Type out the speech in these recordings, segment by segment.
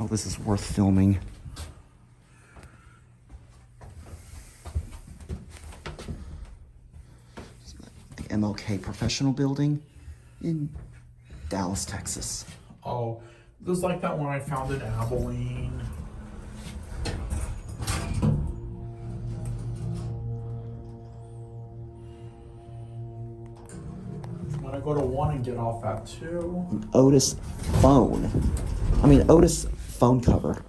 this is worth filming. The MLK Professional Building in Dallas, Texas. Oh, it was like that one I found in Abilene. I'm gonna go to 1 and get off at 2. An Otis phone. Otis phone cover.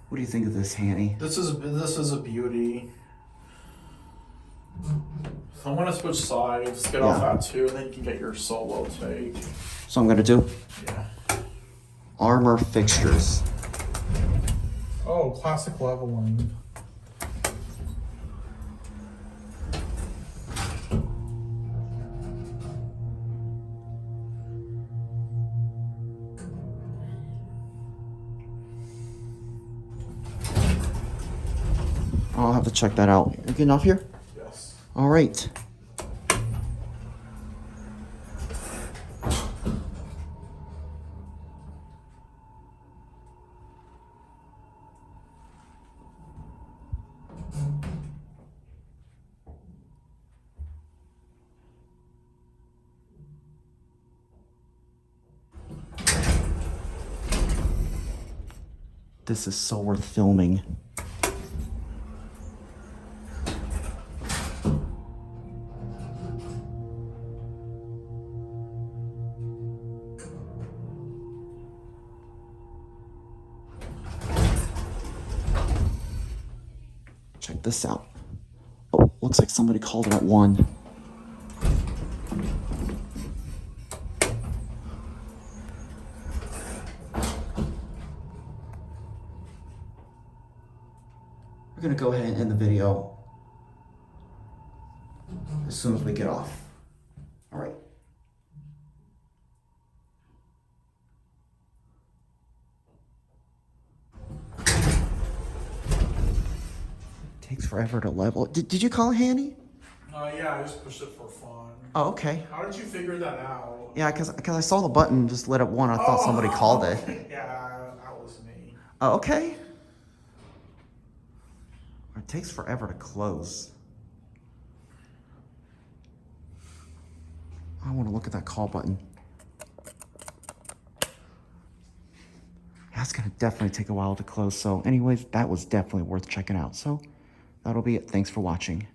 What do you think of this, Hanny? This is a beauty. So I'm gonna switch sides, get off at 2, and then you can get your solo take. So I'm gonna do Yeah. armor fixtures. Oh, classic leveling. I'll have to check that out. You're getting off here? Yes. All right. This is so worth filming. Check this out. Oh, looks like somebody called it at 1. We're gonna go ahead and end the video as soon as we get off. All right. Takes forever to level. Did you call it Hanny? Yeah, I just pushed it for fun. Oh, okay. How did you figure that out? Yeah, cause I saw the button just lit up 1. I thought somebody called it. Yeah, that was me. Oh, okay. It takes forever to close. I want to look at that call button. That's gonna definitely take a while to close. So anyways, that was definitely worth checking out. So that'll be it. Thanks for watching.